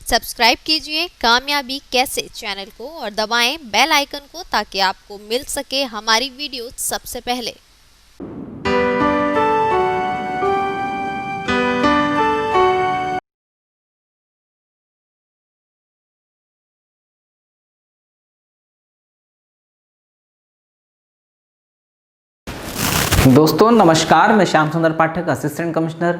Subscribe कीजिए कामयाबी कैसे चैनल को और दबाएं बेल आइकन को ताकि आपको मिल सके हमारी वीडियो सबसे पहले। दोस्तों नमस्कार, मैं श्याम सुंदर पाठक, असिस्टेंट कमिश्नर।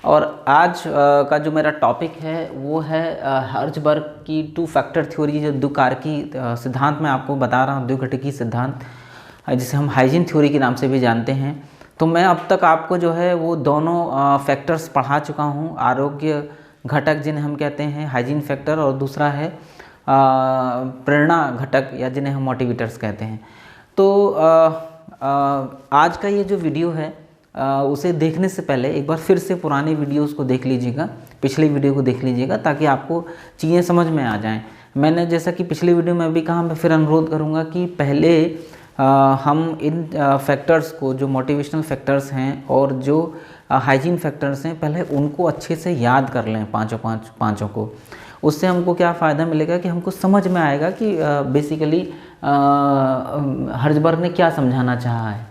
और आज का जो मेरा टॉपिक है वो है हर्ज़बर्ग की टू फैक्टर थ्योरी, जो द्विकारकी सिद्धांत मैं आपको बता रहा हूँ, द्विघटकी सिद्धांत, जिसे हम हाइजीन थ्योरी के नाम से भी जानते हैं। तो मैं अब तक आपको जो है वो दोनों फैक्टर्स पढ़ा चुका हूँ। आरोग्य घटक जिन्हें हम कहते हैं हाइजीन फैक्टर, और दूसरा है प्रेरणा घटक या जिन्हें हम मोटिवेटर्स कहते हैं। तो आज का ये जो वीडियो है उसे देखने से पहले एक बार फिर से पुराने वीडियोस को देख लीजिएगा, पिछले वीडियो को देख लीजिएगा, ताकि आपको चीज़ें समझ में आ जाएं। मैंने जैसा कि पिछले वीडियो में भी कहा, मैं फिर अनुरोध करूंगा कि पहले हम इन फैक्टर्स को, जो मोटिवेशनल फैक्टर्स हैं और जो हाइजीन फैक्टर्स हैं, पहले उनको अच्छे से याद कर लें, पाँचों को। उससे हमको क्या फ़ायदा मिलेगा कि हमको समझ में आएगा कि बेसिकली हर्ज़बर्ग ने क्या समझाना चाहा है।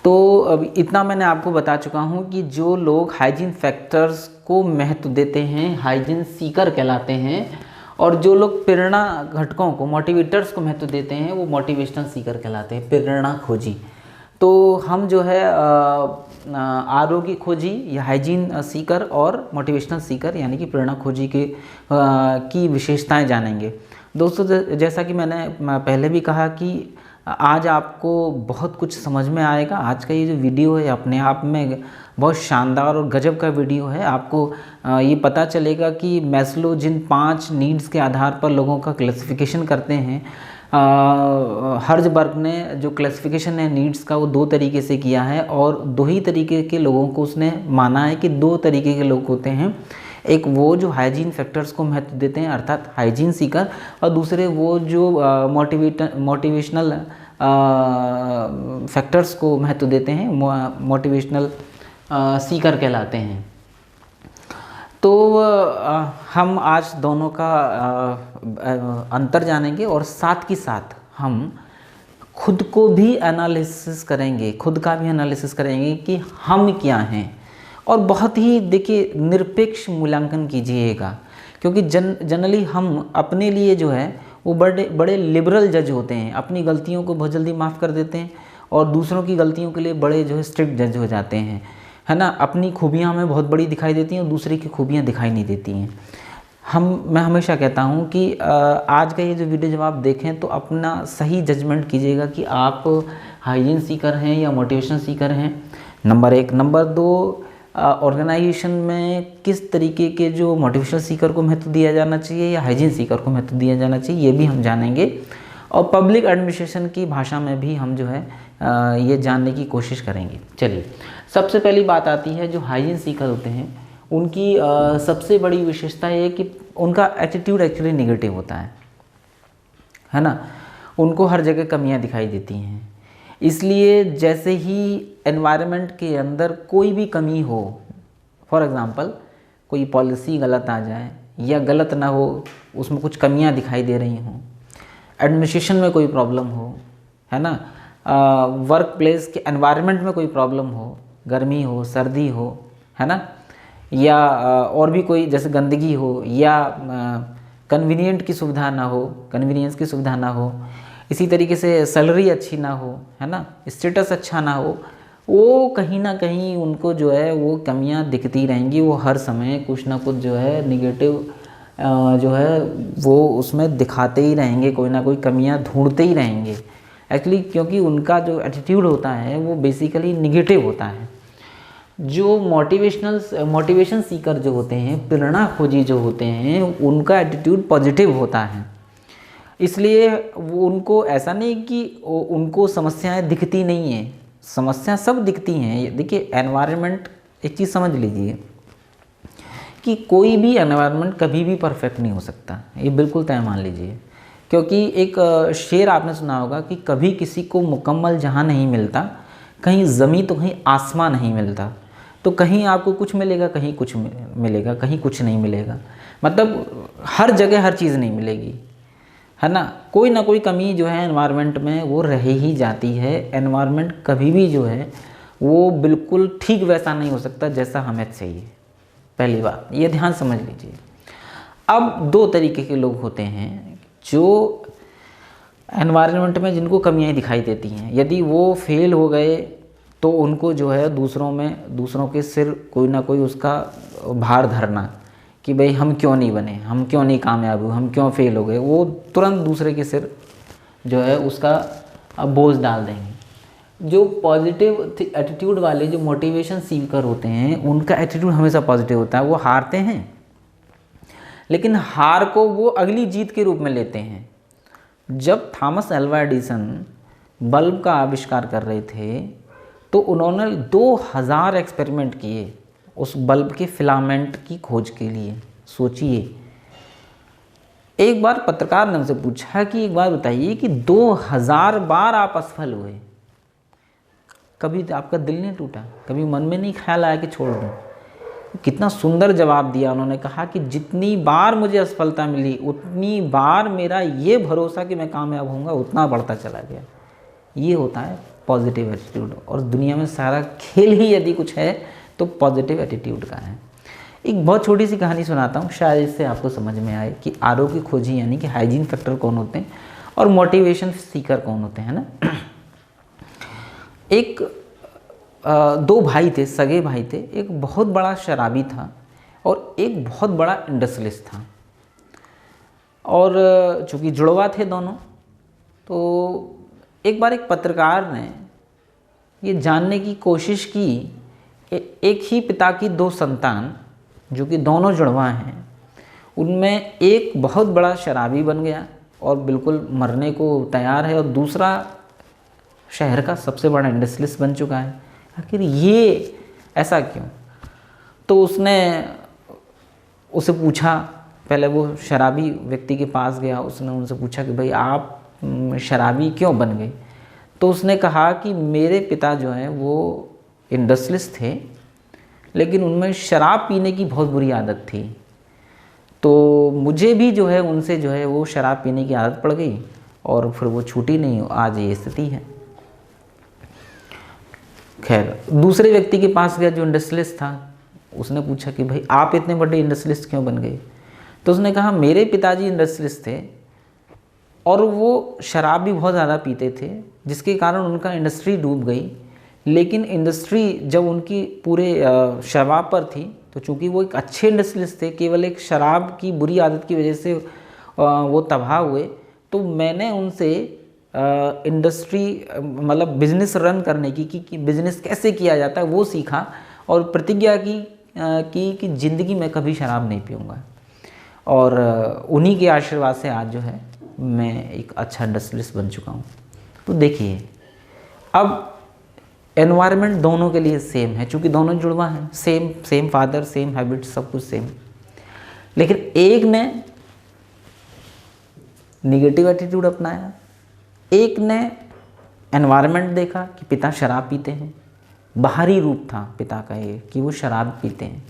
तो अब इतना मैंने आपको बता चुका हूँ कि जो लोग हाइजीन फैक्टर्स को महत्व देते हैं हाइजीन सीकर कहलाते हैं, और जो लोग प्रेरणा घटकों को, मोटिवेटर्स को महत्व देते हैं, वो मोटिवेशनल सीकर कहलाते हैं, प्रेरणा खोजी। तो हम जो है आरोग्य खोजी या हाइजीन सीकर और मोटिवेशनल सीकर यानी कि प्रेरणा खोजी की विशेषताएं जानेंगे। दोस्तों जैसा कि मैंने पहले भी कहा कि आज आपको बहुत कुछ समझ में आएगा। आज का ये जो वीडियो है अपने आप में बहुत शानदार और गजब का वीडियो है। आपको ये पता चलेगा कि मैस्लो जिन 5 नीड्स के आधार पर लोगों का क्लासिफिकेशन करते हैं, हर्ज़बर्ग ने जो क्लासिफिकेशन है नीड्स का वो 2 तरीके से किया है, और 2 ही तरीके के लोगों को उसने माना है कि 2 तरीके के लोग होते हैं। एक वो जो हाइजीन फैक्टर्स को महत्व देते हैं अर्थात हाइजीन सीकर, और दूसरे वो जो मोटिवेशनल फैक्टर्स को महत्व देते हैं, मोटिवेशनल सीकर कहलाते हैं। तो हम आज दोनों का अंतर जानेंगे, और साथ ही साथ हम खुद को भी एनालिसिस करेंगे, खुद का भी एनालिसिस करेंगे कि हम क्या हैं। और बहुत ही देखिए निरपेक्ष मूल्यांकन कीजिएगा, क्योंकि जनरली हम अपने लिए जो है वो बड़े लिबरल जज होते हैं, अपनी गलतियों को बहुत जल्दी माफ़ कर देते हैं, और दूसरों की गलतियों के लिए बड़े जो है स्ट्रिक्ट जज हो जाते हैं, है ना। अपनी खूबियाँ हमें बहुत बड़ी दिखाई देती हैं और दूसरे की खूबियाँ दिखाई नहीं देती हैं। मैं हमेशा कहता हूँ कि आज का ये जो वीडियो जब आप देखें तो अपना सही जजमेंट कीजिएगा कि आप हाइजीन सीकर हैं या मोटिवेशन सीकर हैं, नंबर 1। नंबर 2, ऑर्गेनाइजेशन में किस तरीके के जो मोटिवेशनल सीकर को महत्व दिया जाना चाहिए या हाइजीन सीकर को महत्व दिया जाना चाहिए, ये भी हम जानेंगे। और पब्लिक एडमिनिस्ट्रेशन की भाषा में भी हम जो है ये जानने की कोशिश करेंगे। चलिए, सबसे पहली बात आती है जो हाइजीन सीकर होते हैं उनकी सबसे बड़ी विशेषता ये है कि उनका एटीट्यूड एक्चुअली नेगेटिव होता है ना। उनको हर जगह कमियां दिखाई देती हैं। इसलिए जैसे ही एनवायरनमेंट के अंदर कोई भी कमी हो, फॉर एग्ज़ाम्पल कोई पॉलिसी गलत आ जाए या गलत ना हो, उसमें कुछ कमियां दिखाई दे रही हों, एडमिनिस्ट्रेशन में कोई प्रॉब्लम हो, है ना, वर्क प्लेस के एनवायरनमेंट में कोई प्रॉब्लम हो, गर्मी हो, सर्दी हो, है ना, या और भी कोई जैसे गंदगी हो, या कन्वीनियंट की सुविधा ना हो, कन्वीनियंस की सुविधा ना हो, इसी तरीके से सैलरी अच्छी ना हो, है ना, स्टेटस अच्छा ना हो, वो कहीं ना कहीं उनको जो है वो कमियां दिखती रहेंगी। वो हर समय कुछ ना कुछ जो है निगेटिव जो है वो उसमें दिखाते ही रहेंगे, कोई ना कोई कमियां ढूंढते ही रहेंगे एक्चुअली, क्योंकि उनका जो एटीट्यूड होता है वो बेसिकली निगेटिव होता है। जो मोटिवेशन सीकर जो होते हैं, प्रेरणा खोजी जो होते हैं, उनका एटीट्यूड पॉजिटिव होता है। इसलिए वो उनको ऐसा नहीं कि उनको समस्याएं दिखती नहीं हैं, समस्या सब दिखती हैं। देखिए एनवायरनमेंट, एक चीज़ समझ लीजिए कि कोई भी एनवायरनमेंट कभी भी परफेक्ट नहीं हो सकता, ये बिल्कुल तय मान लीजिए। क्योंकि एक शेर आपने सुना होगा कि कभी किसी को मुकम्मल जहां नहीं मिलता, कहीं ज़मीं तो कहीं आसमां नहीं मिलता। तो कहीं आपको कुछ मिलेगा, कहीं कुछ मिलेगा, कहीं कुछ नहीं मिलेगा। मतलब हर जगह हर चीज़ नहीं मिलेगी, है ना। कोई ना कोई कमी जो है एनवायरनमेंट में वो रह ही जाती है। एनवायरनमेंट कभी भी जो है वो बिल्कुल ठीक वैसा नहीं हो सकता जैसा हमें चाहिए। पहली बात ये ध्यान समझ लीजिए। अब दो तरीके के लोग होते हैं जो एनवायरनमेंट में जिनको कमियां दिखाई देती हैं। यदि वो फेल हो गए तो उनको जो है दूसरों के सिर कोई ना कोई उसका भार धरना कि भाई हम क्यों नहीं बने, हम क्यों नहीं कामयाब हुए, हम क्यों फेल हो गए, वो तुरंत दूसरे के सिर जो है उसका बोझ डाल देंगे। जो पॉजिटिव एटीट्यूड वाले, जो मोटिवेशन सीकर होते हैं, उनका एटीट्यूड हमेशा पॉजिटिव होता है। वो हारते हैं लेकिन हार को वो अगली जीत के रूप में लेते हैं। जब थॉमस अल्वा एडिसन बल्ब का आविष्कार कर रहे थे तो उन्होंने 2000 एक्सपेरिमेंट किए उस बल्ब के फिलामेंट की खोज के लिए। सोचिए, एक बार पत्रकार ने उनसे पूछा कि एक बार बताइए कि 2000 बार आप असफल हुए, कभी आपका दिल नहीं टूटा, कभी मन में नहीं ख्याल आया कि छोड़ दूँ? कितना सुंदर जवाब दिया उन्होंने। कहा कि जितनी बार मुझे असफलता मिली उतनी बार मेरा ये भरोसा कि मैं कामयाब होऊंगा उतना बढ़ता चला गया। ये होता है पॉजिटिव एटीट्यूड। और दुनिया में सारा खेल ही यदि कुछ है तो पॉजिटिव एटीट्यूड का है। एक बहुत छोटी सी कहानी सुनाता हूँ, शायद इससे आपको समझ में आए कि आरोग्य खोजी यानी कि हाइजीन फैक्टर कौन होते हैं और मोटिवेशन सीकर कौन होते हैं ना। एक दो भाई थे, सगे भाई थे। एक बहुत बड़ा शराबी था और एक बहुत बड़ा इंडस्ट्रियलिस्ट था। और चूँकि जुड़वा थे दोनों, तो एक बार एक पत्रकार ने ये जानने की कोशिश की, एक ही पिता की दो संतान जो कि दोनों जुड़वा हैं, उनमें एक बहुत बड़ा शराबी बन गया और बिल्कुल मरने को तैयार है, और दूसरा शहर का सबसे बड़ा इंडस्ट्रियलिस्ट बन चुका है। आखिर ये ऐसा क्यों? तो उसने उसे पूछा, पहले वो शराबी व्यक्ति के पास गया, उसने उनसे पूछा कि भाई आप शराबी क्यों बन गए? तो उसने कहा कि मेरे पिता जो हैं वो इंडस्ट्रियलिस्ट थे, लेकिन उनमें शराब पीने की बहुत बुरी आदत थी, तो मुझे भी जो है उनसे जो है वो शराब पीने की आदत पड़ गई और फिर वो छूटी नहीं, आज ये स्थिति है। खैर, दूसरे व्यक्ति के पास गया जो इंडस्ट्रियलिस्ट था, उसने पूछा कि भाई आप इतने बड़े इंडस्ट्रियलिस्ट क्यों बन गए? तो उसने कहा मेरे पिताजी इंडस्ट्रियलिस्ट थे और वो शराब भी बहुत ज़्यादा पीते थे, जिसके कारण उनका इंडस्ट्री डूब गई। लेकिन इंडस्ट्री जब उनकी पूरे शराब पर थी, तो चूंकि वो एक अच्छे इंडस्ट्रियलिस्ट थे, केवल एक शराब की बुरी आदत की वजह से वो तबाह हुए, तो मैंने उनसे इंडस्ट्री मतलब बिज़नेस रन करने की कि बिज़नेस कैसे किया जाता है वो सीखा, और प्रतिज्ञा की कि ज़िंदगी में कभी शराब नहीं पीऊँगा। और उन्हीं के आशीर्वाद से आज जो है मैं एक अच्छा इंडस्ट्रियलिस्ट बन चुका हूँ। तो देखिए, अब एनवायरनमेंट दोनों के लिए सेम है, चूँकि दोनों जुड़वा हैं, सेम फादर, सेम हैबिट, सब कुछ सेम। लेकिन एक ने निगेटिव एटीट्यूड अपनाया, एक ने एनवायरनमेंट देखा कि पिता शराब पीते हैं, बाहरी रूप था पिता का ये कि वो शराब पीते हैं,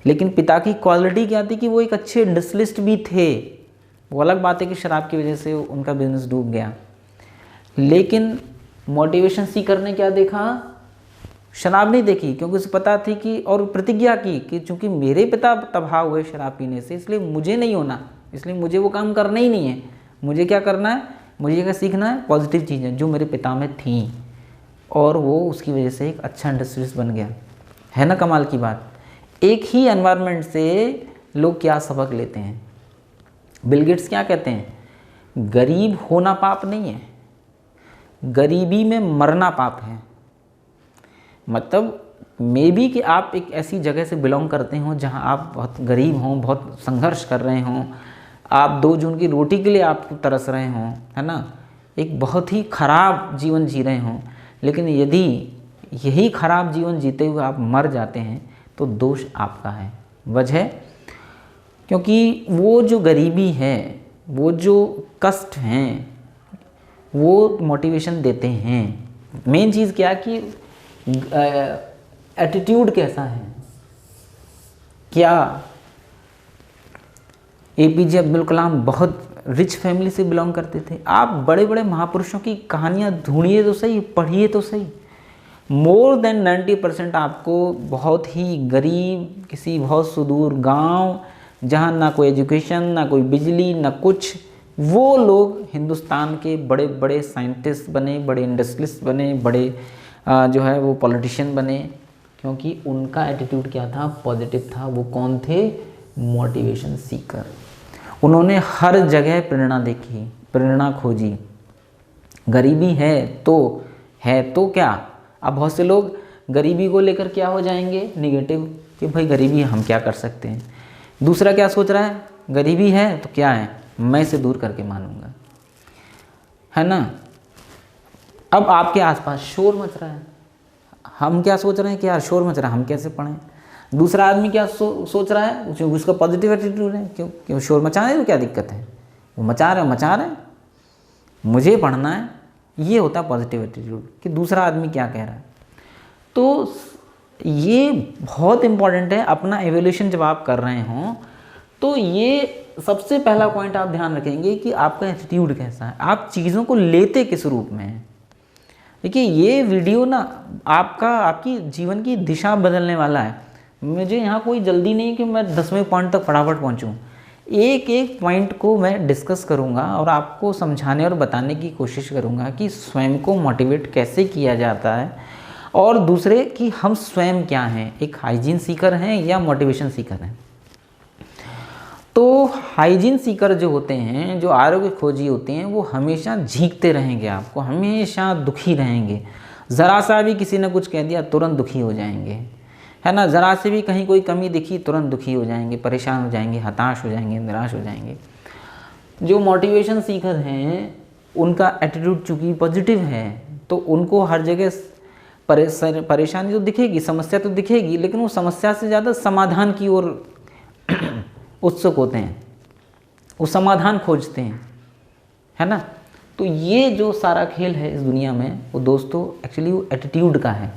लेकिन पिता की क्वालिटी क्या थी कि वो एक अच्छे इंडस्ट्रियलिस्ट भी थे। वो अलग बात है कि शराब की वजह से उनका बिजनेस डूब गया, लेकिन मोटिवेशन सीकर ने क्या देखा? शराब नहीं देखी, क्योंकि उसे पता थी कि, और प्रतिज्ञा की कि चूंकि मेरे पिता तबाह हुए शराब पीने से, इसलिए मुझे नहीं होना, इसलिए मुझे वो काम करना ही नहीं है। मुझे क्या करना है? मुझे क्या सीखना है? पॉजिटिव चीज़ें जो मेरे पिता में थीं, और वो उसकी वजह से एक अच्छा इंडस्ट्रियलिस्ट बन गया। है ना कमाल की बात? एक ही एनवायरनमेंट से लोग क्या सबक लेते हैं। बिल गेट्स क्या कहते हैं? गरीब होना पाप नहीं है, गरीबी में मरना पाप है। मतलब मे बी कि आप एक ऐसी जगह से बिलोंग करते हो जहां आप बहुत गरीब हों, बहुत संघर्ष कर रहे हों, आप 2 जून की रोटी के लिए आप तरस रहे हों, है ना, एक बहुत ही खराब जीवन जी रहे हों, लेकिन यदि यही खराब जीवन जीते हुए आप मर जाते हैं तो दोष आपका है। वजह क्योंकि वो जो गरीबी है, वो जो कष्ट हैं, वो मोटिवेशन देते हैं। मेन चीज़ क्या कि एटीट्यूड कैसा है। क्या एपीजे अब्दुल कलाम बहुत रिच फैमिली से बिलोंग करते थे? आप बड़े बड़े महापुरुषों की कहानियाँ ढूंढिए तो सही, पढ़िए तो सही। मोर देन 90% आपको बहुत ही गरीब, किसी बहुत सुदूर गांव, जहां ना कोई एजुकेशन, ना कोई बिजली, ना कुछ, वो लोग हिंदुस्तान के बड़े बड़े साइंटिस्ट बने, बड़े इंडस्ट्रियलिस्ट बने, बड़े जो है वो पॉलिटिशियन बने, क्योंकि उनका एटीट्यूड क्या था? पॉजिटिव था। वो कौन थे? मोटिवेशन सीकर। उन्होंने हर जगह प्रेरणा देखी, प्रेरणा खोजी। गरीबी है तो क्या? अब बहुत से लोग गरीबी को लेकर क्या हो जाएंगे? निगेटिव, कि भाई गरीबी हम क्या कर सकते हैं। दूसरा क्या सोच रहा है? गरीबी है तो क्या है, मैं इसे दूर करके मानूंगा, है ना। अब आपके आसपास शोर मच रहा है, हम क्या सोच रहे हैं कि यार शोर मच रहा है, हम कैसे पढ़ें। दूसरा आदमी क्या सोच रहा है? उसका पॉजिटिव एटीट्यूड है, क्यों शोर मचा रहे, तो क्या दिक्कत है, वो मचा रहे हैं, मुझे पढ़ना है। ये होता है पॉजिटिव एटीट्यूड, कि दूसरा आदमी क्या कह रहा है। तो ये बहुत इम्पॉर्टेंट है। अपना एवोल्यूशन जब आप कर रहे हों तो ये सबसे पहला पॉइंट आप ध्यान रखेंगे कि आपका एटीट्यूड कैसा है, आप चीज़ों को लेते किस रूप में हैं। देखिए ये वीडियो ना आपकी जीवन की दिशा बदलने वाला है। मुझे यहाँ कोई जल्दी नहीं कि मैं 10वें पॉइंट तक फटाफट पहुँचूँ। एक एक पॉइंट को मैं डिस्कस करूँगा और आपको समझाने और बताने की कोशिश करूँगा कि स्वयं को मोटिवेट कैसे किया जाता है, और दूसरे कि हम स्वयं क्या हैं, एक हाइजीन सीकर हैं या मोटिवेशन सीकर हैं। तो हाइजीन सीकर जो होते हैं, जो आरोग्य खोजी होते हैं, वो हमेशा झींकते रहेंगे, आपको हमेशा दुखी रहेंगे। ज़रा सा भी किसी ने कुछ कह दिया तुरंत दुखी हो जाएंगे, है ना। ज़रा से भी कहीं कोई कमी दिखी तुरंत दुखी हो जाएंगे, परेशान हो जाएंगे, हताश हो जाएंगे, निराश हो जाएंगे। जो मोटिवेशन सीकर हैं उनका एटीट्यूड चूँकि पॉजिटिव है, तो उनको हर जगह परेशानी तो दिखेगी, समस्या तो दिखेगी, लेकिन वो समस्या से ज़्यादा समाधान की ओर उत्सुक होते हैं, वो समाधान खोजते हैं, है ना। तो ये जो सारा खेल है इस दुनिया में, वो दोस्तों एक्चुअली वो एटीट्यूड का है।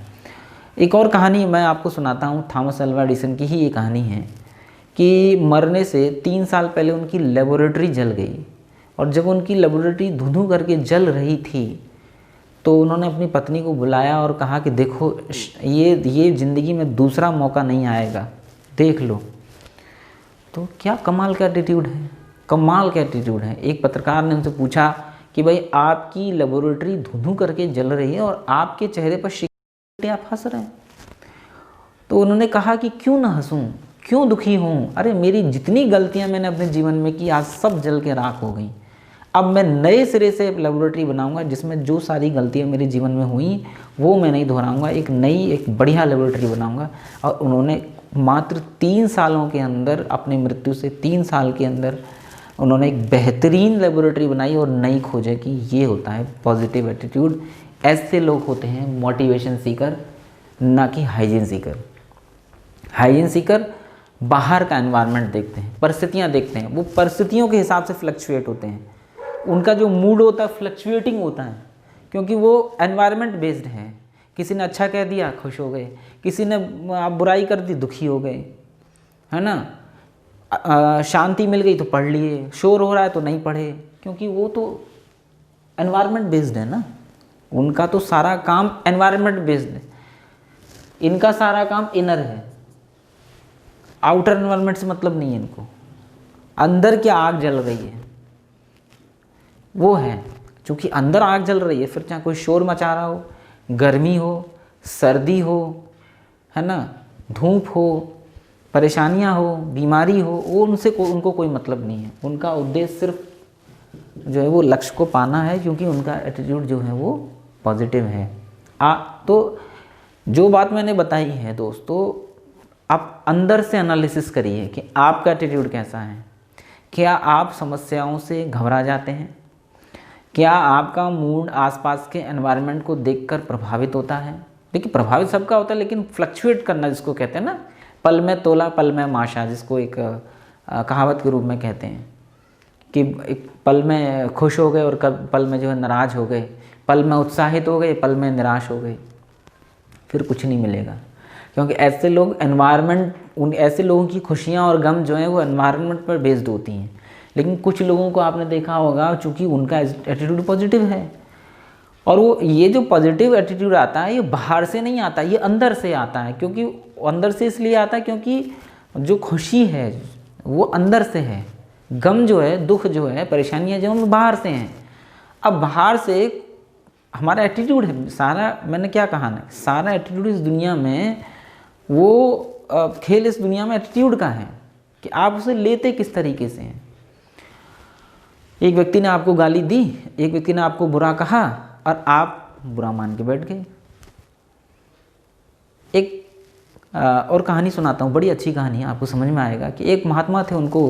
एक और कहानी मैं आपको सुनाता हूँ, थॉमस अल्वा एडिसन की ही ये कहानी है कि मरने से 3 साल पहले उनकी लेबोरेटरी जल गई, और जब उनकी लेबोरेटरी धुंधु करके जल रही थी तो उन्होंने अपनी पत्नी को बुलाया और कहा कि देखो ये ज़िंदगी में दूसरा मौका नहीं आएगा, देख लो। तो क्या कमाल का एटीट्यूड है, कमाल का एटीट्यूड है। एक पत्रकार ने उनसे पूछा कि भाई आपकी लेबोरेटरी धुंधु करके जल रही है और आपके चेहरे पर शिकवे, आप हंस रहे हैं। तो उन्होंने कहा कि क्यों ना हंसूं, क्यों दुखी हूँ, अरे मेरी जितनी गलतियाँ मैंने अपने जीवन में की आज सब जल के राख हो गई। अब मैं नए सिरे से लेबोरेटरी बनाऊंगा जिसमें जो सारी गलतियाँ मेरे जीवन में हुई वो मैं नहीं दोहराऊंगा, एक बढ़िया लेबोरेटरी बनाऊंगा। और उन्होंने मात्र 3 सालों के अंदर, अपनी मृत्यु से 3 साल के अंदर उन्होंने एक बेहतरीन लेबोरेटरी बनाई और नई खोजे कि ये होता है पॉजिटिव एटीट्यूड। ऐसे लोग होते हैं मोटिवेशन सीकर, ना कि हाइजीन सीकर। हाइजीन सीकर बाहर का एनवायरनमेंट देखते हैं, परिस्थितियाँ देखते हैं, वो परिस्थितियों के हिसाब से फ्लक्चुएट होते हैं। उनका जो मूड होता है फ्लक्चुएटिंग होता है, क्योंकि वो एनवायरनमेंट बेस्ड है। किसी ने अच्छा कह दिया खुश हो गए, किसी ने बुराई कर दी दुखी हो गए, है ना। शांति मिल गई तो पढ़ लिए, शोर हो रहा है तो नहीं पढ़े, क्योंकि वो तो एनवायरनमेंट बेस्ड है ना। उनका तो सारा काम एनवायरनमेंट बेस्ड है, इनका सारा काम इनर है, आउटर एनवायरनमेंट से मतलब नहीं है इनको। अंदर क्या आग जल रही है वो है, क्योंकि अंदर आग जल रही है, फिर चाहे कोई शोर मचा रहा हो, गर्मी हो, सर्दी हो, है ना, धूप हो, परेशानियां हो, बीमारी हो, वो उनको कोई मतलब नहीं है। उनका उद्देश्य सिर्फ जो है वो लक्ष्य को पाना है, क्योंकि उनका एटीट्यूड जो है वो पॉजिटिव है। तो जो बात मैंने बताई है दोस्तों, आप अंदर से एनालिसिस करिए कि आपका एटीट्यूड कैसा है। क्या आप समस्याओं से घबरा जाते हैं? क्या आपका मूड आसपास के एनवायरनमेंट को देखकर प्रभावित होता है? देखिए प्रभावित सबका होता है, लेकिन फ्लक्चुएट करना जिसको कहते हैं ना, पल में तोला पल में माशा, जिसको एक कहावत के रूप में कहते हैं कि एक पल में खुश हो गए और पल में जो है नाराज़ हो गए, पल में उत्साहित हो गए, पल में निराश हो गए, फिर कुछ नहीं मिलेगा। क्योंकि ऐसे लोग एनवायरनमेंट, उन ऐसे लोगों की खुशियाँ और गम जो हैं वो एनवायरनमेंट पर बेस्ड होती हैं। लेकिन कुछ लोगों को आपने देखा होगा, चूँकि उनका एटीट्यूड पॉजिटिव है, और वो ये जो पॉजिटिव एटीट्यूड आता है ये बाहर से नहीं आता, ये अंदर से आता है। क्योंकि अंदर से इसलिए आता है क्योंकि जो खुशी है वो अंदर से है, गम जो है, दुख जो है, परेशानियाँ जो हैं वो बाहर से हैं। अब बाहर से हमारा एटीट्यूड है सारा, मैंने क्या कहा ना, सारा एटीट्यूड इस दुनिया में, वो खेल इस दुनिया में एटीट्यूड का है कि आप उसे लेते किस तरीके से हैं। एक व्यक्ति ने आपको गाली दी, एक व्यक्ति ने आपको बुरा कहा और आप बुरा मान के बैठ गए। एक और कहानी सुनाता हूँ, बड़ी अच्छी कहानी है, आपको समझ में आएगा कि एक महात्मा थे, उनको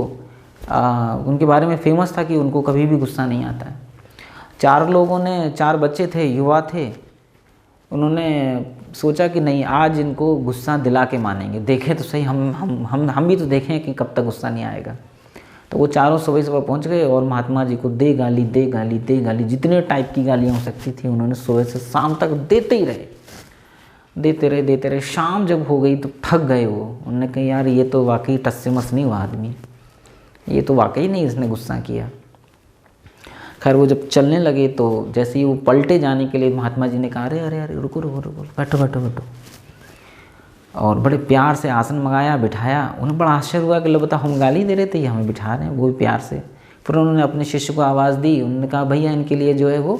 उनके बारे में फेमस था कि उनको कभी भी गुस्सा नहीं आता है। 4 लोगों ने, 4 बच्चे थे, युवा थे, उन्होंने सोचा कि नहीं आज इनको गुस्सा दिला के मानेंगे, देखें तो सही, हम भी तो देखें कि कब तक गुस्सा नहीं आएगा। तो वो चारों सुबह पहुंच गए और महात्मा जी को दे गाली, जितने टाइप की गालियाँ हो सकती थी उन्होंने सुबह से शाम तक देते ही रहे, देते रहे। शाम जब हो गई तो थक गए वो। उन्होंने कहा यार ये तो वाकई टस से मस नहीं हुआ आदमी, ये तो वाकई नहीं इसने गुस्सा किया। खैर वो जब चलने लगे तो जैसे ही वो पलटे जाने के लिए महात्मा जी ने कहा अरे रुको, बैठो। और बड़े प्यार से आसन मंगाया, बिठाया। उन्हें बड़ा आश्चर्य हुआ कि लो बता, हम गाली दे रहे थे, ये हमें बिठा रहे हैं, वो भी प्यार से। फिर उन्होंने अपने शिष्य को आवाज़ दी, उन्होंने कहा भैया इनके लिए जो है वो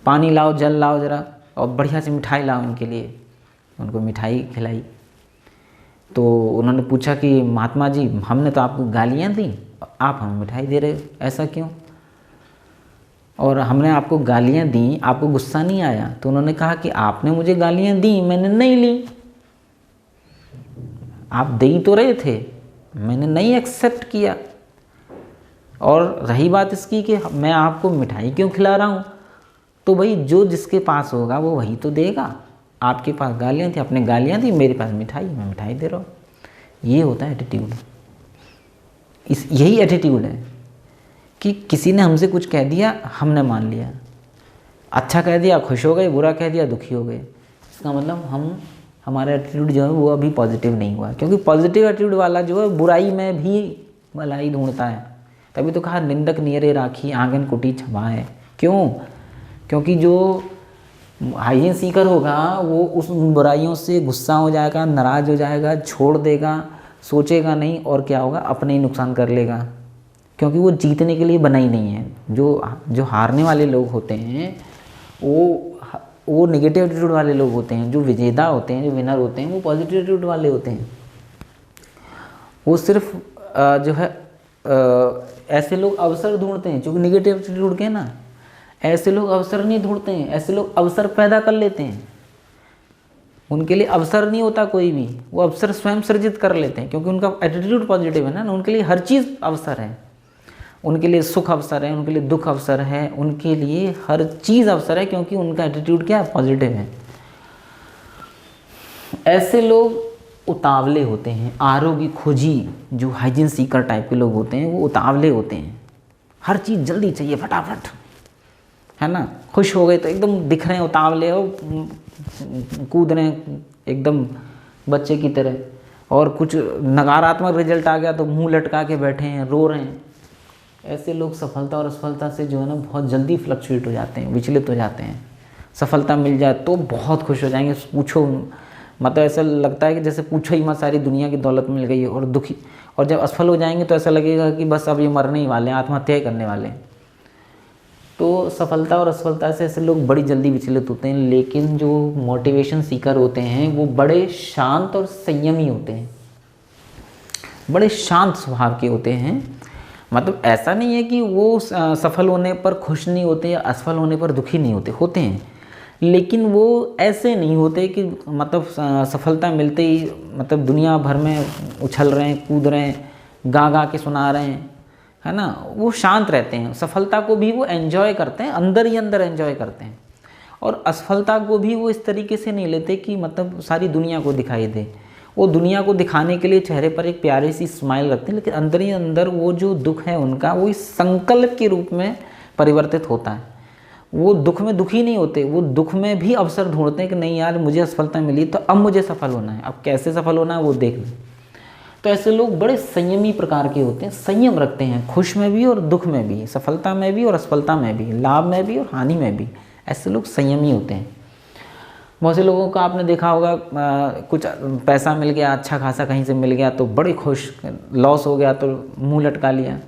पानी लाओ, जल लाओ ज़रा, और बढ़िया से मिठाई लाओ इनके लिए। उनको मिठाई खिलाई। तो उन्होंने पूछा कि महात्मा जी हमने तो आपको गालियाँ दी, आप हमें मिठाई दे रहे हो, ऐसा क्यों? और हमने आपको गालियाँ दी, आपको गुस्सा नहीं आया? तो उन्होंने कहा कि आपने मुझे गालियाँ दी, मैंने नहीं ली। आप दे ही तो रहे थे, मैंने नहीं एक्सेप्ट किया। और रही बात इसकी कि मैं आपको मिठाई क्यों खिला रहा हूँ, तो भाई जो जिसके पास होगा वो वही तो देगा। आपके पास गालियाँ थी, आपने गालियाँ दी, मेरे पास मिठाई, मैं मिठाई दे रहा हूँ। ये होता है एटीट्यूड। यही एटीट्यूड है कि किसी ने हमसे कुछ कह दिया, हमने मान लिया, अच्छा कह दिया खुश हो गए, बुरा कह दिया दुखी हो गए। इसका मतलब हमारा एटीट्यूड जो है वो अभी पॉजिटिव नहीं हुआ। क्योंकि पॉजिटिव एटीट्यूड वाला जो है बुराई में भी भलाई ढूंढता है। तभी तो कहा निंदक नियरे राखी, आंगन कुटी छमाए। क्यों? क्योंकि जो हाइजीन सीकर होगा वो उस बुराइयों से गुस्सा हो जाएगा, नाराज़ हो जाएगा, छोड़ देगा, सोचेगा नहीं, और क्या होगा, अपने ही नुकसान कर लेगा। क्योंकि वो जीतने के लिए बना ही नहीं है। जो हारने वाले लोग होते हैं वो नेगेटिव एटीट्यूड वाले लोग होते हैं। जो विजेता होते हैं, जो विनर होते हैं, वो पॉजिटिव एटीट्यूड वाले होते हैं। वो सिर्फ जो है ऐसे लोग अवसर ढूंढते हैं। क्योंकि नेगेटिव एटीट्यूड के ना, ऐसे लोग अवसर नहीं ढूंढते हैं, ऐसे लोग अवसर पैदा कर लेते हैं। उनके लिए अवसर नहीं होता कोई भी, वो अवसर स्वयं सृजित कर लेते हैं। क्योंकि उनका एटीट्यूड पॉजिटिव है ना, उनके लिए हर चीज़ अवसर है। उनके लिए सुख अवसर है, उनके लिए दुख अवसर है, उनके लिए हर चीज़ अवसर है, क्योंकि उनका एटीट्यूड क्या है, पॉजिटिव है। ऐसे लोग उतावले होते हैं, आरोग्य खोजी, जो हाइजीन सीकर टाइप के लोग होते हैं वो उतावले होते हैं। हर चीज़ जल्दी चाहिए, फटाफट, है ना। खुश हो गए तो एकदम दिख रहे हैं उतावले हो, कूद रहे हैं एकदम बच्चे की तरह। और कुछ नकारात्मक रिजल्ट आ गया तो मुंह लटका के बैठे हैं, रो रहे हैं। ऐसे लोग सफलता और असफलता से जो है ना बहुत जल्दी फ्लक्चुएट हो जाते हैं, विचलित हो जाते हैं। सफलता मिल जाए तो बहुत खुश हो जाएंगे, पूछो मतलब ऐसा लगता है कि जैसे पूछो ही मत, सारी दुनिया की दौलत मिल गई है, और दुखी। और जब असफल हो जाएंगे तो ऐसा लगेगा कि बस अब ये मरने ही वाले हैं, आत्महत्या ही करने वाले हैं। तो सफलता और असफलता से ऐसे लोग बड़ी जल्दी विचलित होते हैं। लेकिन जो मोटिवेशन सीकर होते हैं वो बड़े शांत और संयमी होते हैं, बड़े शांत स्वभाव के होते हैं। मतलब ऐसा नहीं है कि वो सफल होने पर खुश नहीं होते या असफल होने पर दुखी नहीं होते हैं। लेकिन वो ऐसे नहीं होते कि मतलब सफलता मिलते ही मतलब दुनिया भर में उछल रहे हैं, कूद रहे हैं, गा के सुना रहे हैं, है ना। वो शांत रहते हैं। सफलता को भी वो एंजॉय करते हैं, अंदर ही अंदर एंजॉय करते हैं। और असफलता को भी वो इस तरीके से नहीं लेते कि मतलब सारी दुनिया को दिखाई दे। वो दुनिया को दिखाने के लिए चेहरे पर एक प्यारी सी स्माइल रखते हैं, लेकिन अंदर ही अंदर वो जो दुख है उनका, वो इस संकल्प के रूप में परिवर्तित होता है। वो दुख में दुखी नहीं होते, वो दुख में भी अवसर ढूंढते हैं कि नहीं यार मुझे असफलता मिली तो अब मुझे सफल होना है, अब कैसे सफल होना है वो देख लें। तो ऐसे लोग बड़े संयमी प्रकार के होते हैं, संयम रखते हैं, खुश में भी और दुख में भी, सफलता में भी और असफलता में भी, लाभ में भी और हानि में भी। ऐसे लोग संयमी होते हैं। बहुत से लोगों को आपने देखा होगा, कुछ पैसा मिल गया, अच्छा खासा कहीं से मिल गया तो बड़े खुश, लॉस हो गया तो मुंह लटका लिया।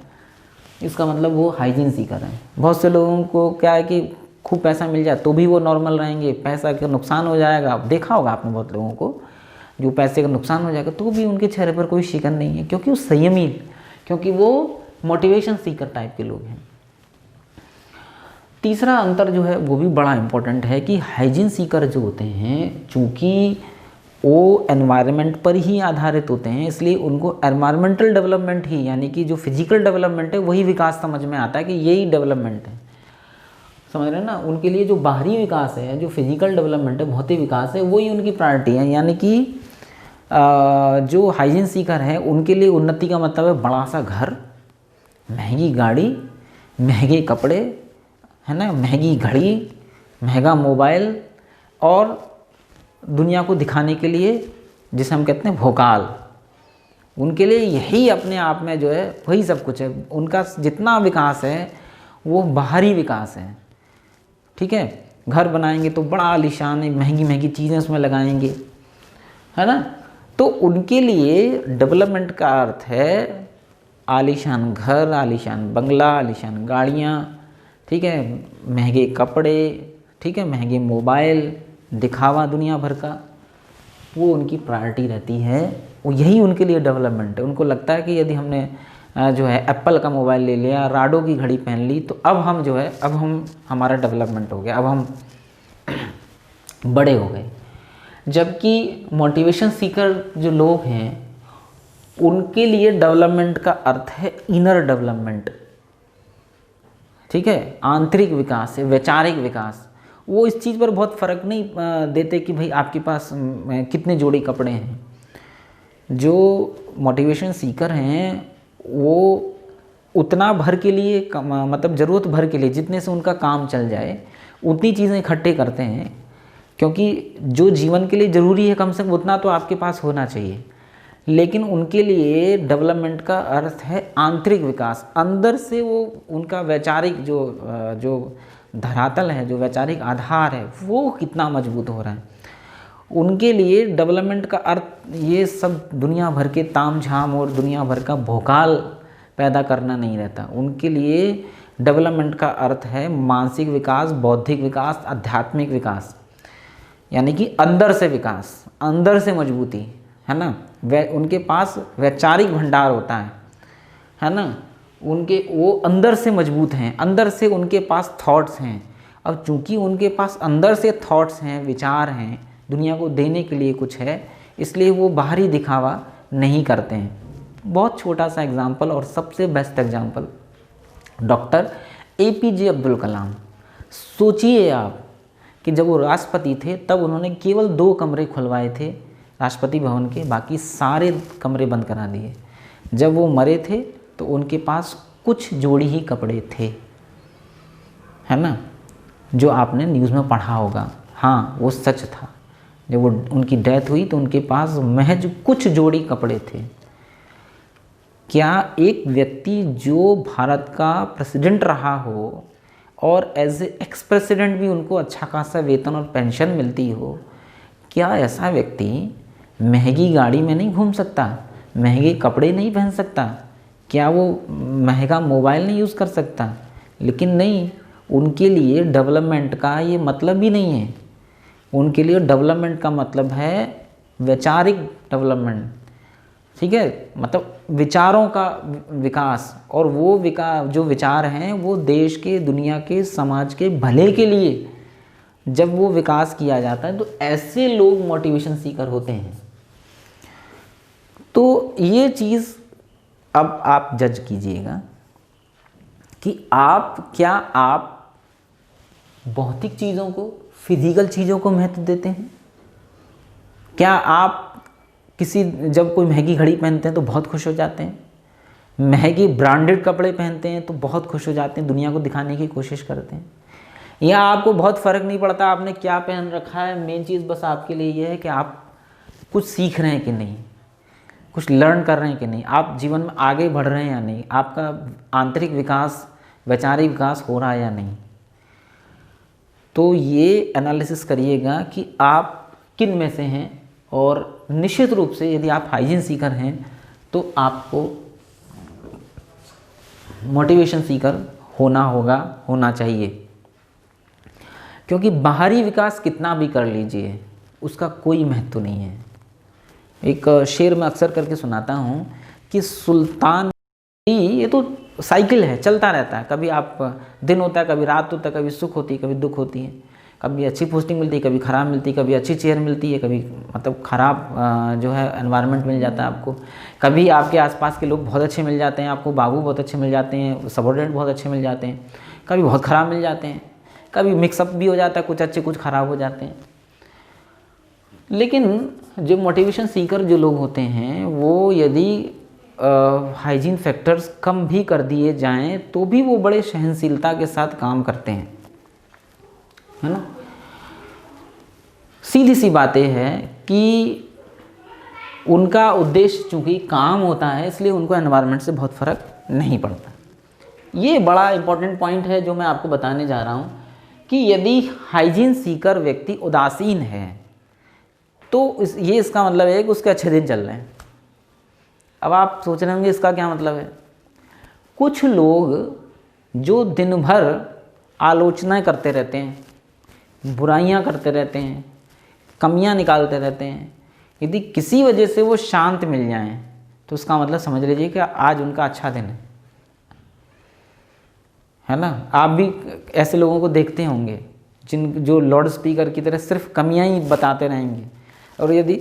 इसका मतलब वो हाइजीन सीकर है। बहुत से लोगों को क्या है कि खूब पैसा मिल जाए तो भी वो नॉर्मल रहेंगे, पैसा का नुकसान हो जाएगा, देखा होगा आपने बहुत लोगों को जो पैसे का नुकसान हो जाएगा तो भी उनके चेहरे पर कोई शिकन नहीं है, क्योंकि वो संयमी, क्योंकि वो मोटिवेशन सीकर टाइप के लोग हैं। तीसरा अंतर जो है वो भी बड़ा इम्पोर्टेंट है कि हाइजीन सीकर जो होते हैं, चूँकि वो एनवायरनमेंट पर ही आधारित होते हैं, इसलिए उनको एनवायरमेंटल डेवलपमेंट ही, यानी कि जो फिजिकल डेवलपमेंट है वही विकास समझ में आता है कि यही डेवलपमेंट है, समझ रहे हैं ना। उनके लिए जो बाहरी विकास है, जो फिजिकल डेवलपमेंट है, भौतिक विकास है, वही उनकी प्रायोरिटी है। यानी कि जो हाइजीन सीकर है उनके लिए उन्नति का मतलब है बड़ा सा घर, महंगी गाड़ी, महंगे कपड़े, है ना, महंगी घड़ी, महंगा मोबाइल, और दुनिया को दिखाने के लिए जिसे हम कहते हैं भोकाल। उनके लिए यही अपने आप में जो है वही सब कुछ है। उनका जितना विकास है वो बाहरी विकास है, ठीक है। घर बनाएंगे तो बड़ा आलीशान, महंगी महंगी चीज़ें उसमें लगाएंगे, है ना। तो उनके लिए डेवलपमेंट का अर्थ है आलीशान घर, आलीशान बंगला, आलीशान गाड़ियाँ, ठीक है, महंगे कपड़े, ठीक है, महंगे मोबाइल, दिखावा दुनिया भर का, वो उनकी प्रायोरिटी रहती है। वो यही उनके लिए डेवलपमेंट है। उनको लगता है कि यदि हमने जो है एप्पल का मोबाइल ले लिया, राडो की घड़ी पहन ली, तो अब हम जो है अब हम हमारा डेवलपमेंट हो गया, अब हम बड़े हो गए। जबकि मोटिवेशन सीकर जो लोग हैं उनके लिए डेवलपमेंट का अर्थ है इनर डेवलपमेंट, ठीक है, आंतरिक विकास है, वैचारिक विकास। वो इस चीज़ पर बहुत फ़र्क नहीं देते कि भाई आपके पास कितने जोड़ी कपड़े हैं। जो मोटिवेशन सीकर हैं वो उतना भर के लिए मतलब ज़रूरत भर के लिए जितने से उनका काम चल जाए उतनी चीज़ें इकट्ठे करते हैं, क्योंकि जो जीवन के लिए ज़रूरी है कम से कम उतना तो आपके पास होना चाहिए। लेकिन उनके लिए डेवलपमेंट का अर्थ है आंतरिक विकास, अंदर से वो उनका वैचारिक जो धरातल है, जो वैचारिक आधार है वो कितना मजबूत हो रहा है। उनके लिए डेवलपमेंट का अर्थ ये सब दुनिया भर के तामझाम और दुनिया भर का भोकाल पैदा करना नहीं रहता। उनके लिए डेवलपमेंट का अर्थ है मानसिक विकास, बौद्धिक विकास, आध्यात्मिक विकास, यानी कि अंदर से विकास, अंदर से मजबूती, है ना। उनके पास वैचारिक भंडार होता है ना। उनके वो अंदर से मजबूत हैं, अंदर से उनके पास थॉट्स हैं। अब चूंकि उनके पास अंदर से थॉट्स हैं, विचार हैं, दुनिया को देने के लिए कुछ है, इसलिए वो बाहरी दिखावा नहीं करते हैं। बहुत छोटा सा एग्जाम्पल और सबसे best example doctor APJ Abdul Kalam. सोचिए आप कि जब वो राष्ट्रपति थे तब उन्होंने केवल 2 कमरे खुलवाए थे राष्ट्रपति भवन के, बाकी सारे कमरे बंद करा दिए। जब वो मरे थे तो उनके पास कुछ जोड़ी ही कपड़े थे, है ना, जो आपने न्यूज़ में पढ़ा होगा। हाँ, वो सच था। जब वो उनकी डेथ हुई तो उनके पास महज कुछ जोड़ी कपड़े थे। क्या एक व्यक्ति जो भारत का प्रेसिडेंट रहा हो और एज ए एक्स प्रेसिडेंट भी उनको अच्छा खासा वेतन और पेंशन मिलती हो, क्या ऐसा व्यक्ति महंगी गाड़ी में नहीं घूम सकता, महंगे कपड़े नहीं पहन सकता? क्या वो महंगा मोबाइल नहीं यूज़ कर सकता? लेकिन नहीं, उनके लिए डेवलपमेंट का ये मतलब भी नहीं है। उनके लिए डेवलपमेंट का मतलब है वैचारिक डेवलपमेंट, ठीक है, मतलब विचारों का विकास। और वो जो विचार हैं वो देश के, दुनिया के, समाज के भले के लिए जब वो विकास किया जाता है तो ऐसे लोग मोटिवेशन सीकर होते हैं। तो ये चीज़ अब आप जज कीजिएगा कि आप भौतिक चीज़ों को, फिजिकल चीज़ों को महत्व देते हैं? क्या आप जब कोई महंगी घड़ी पहनते हैं तो बहुत खुश हो जाते हैं, महंगी ब्रांडेड कपड़े पहनते हैं तो बहुत खुश हो जाते हैं, दुनिया को दिखाने की कोशिश करते हैं? या आपको बहुत फ़र्क नहीं पड़ता आपने क्या पहन रखा है, मेन चीज़ बस आपके लिए ये है कि आप कुछ सीख रहे हैं कि नहीं, कुछ लर्न कर रहे हैं कि नहीं, आप जीवन में आगे बढ़ रहे हैं या नहीं, आपका आंतरिक विकास, वैचारिक विकास हो रहा है या नहीं। तो ये एनालिसिस करिएगा कि आप किन में से हैं, और निश्चित रूप से यदि आप हाइजीन सीकर हैं तो आपको मोटिवेशन सीकर होना चाहिए। क्योंकि बाहरी विकास कितना भी कर लीजिए उसका कोई महत्व नहीं है। एक शेर मैं अक्सर करके सुनाता हूँ कि सुल्तान ये तो साइकिल है, चलता रहता है, कभी आप दिन होता है, कभी रात होता है, कभी सुख होती है, कभी दुख होती है, कभी अच्छी पोस्टिंग मिलती है, कभी ख़राब मिलती है, कभी अच्छी चेयर मिलती है, कभी मतलब ख़राब जो है एनवायरनमेंट मिल जाता है आपको, कभी आपके आसपास के लोग बहुत अच्छे मिल जाते हैं, आपको बाबू बहुत अच्छे मिल जाते हैं, सबॉर्डिनेट बहुत अच्छे मिल जाते हैं, कभी बहुत ख़राब मिल जाते हैं, कभी मिक्सअप भी हो जाता है, कुछ अच्छे कुछ ख़राब हो जाते हैं। लेकिन जो मोटिवेशन सीकर जो लोग होते हैं वो यदि हाइजीन फैक्टर्स कम भी कर दिए जाएं तो भी वो बड़े सहनशीलता के साथ काम करते हैं, है ना। सीधी सी बात यह है कि उनका उद्देश्य चूंकि काम होता है इसलिए उनको एनवायरनमेंट से बहुत फ़र्क नहीं पड़ता। ये बड़ा इंपॉर्टेंट पॉइंट है जो मैं आपको बताने जा रहा हूँ कि यदि हाइजीन सीकर व्यक्ति उदासीन है तो ये इसका मतलब है कि उसके अच्छे दिन चल रहे हैं। अब आप सोच रहे होंगे इसका क्या मतलब है। कुछ लोग जो दिन भर आलोचनाएं करते रहते हैं, बुराइयां करते रहते हैं, कमियां निकालते रहते हैं, यदि किसी वजह से वो शांत मिल जाएं तो उसका मतलब समझ लीजिए कि आज उनका अच्छा दिन है ना। आप भी ऐसे लोगों को देखते होंगे जो लाउड स्पीकर की तरह सिर्फ कमियां ही बताते रहेंगे, और यदि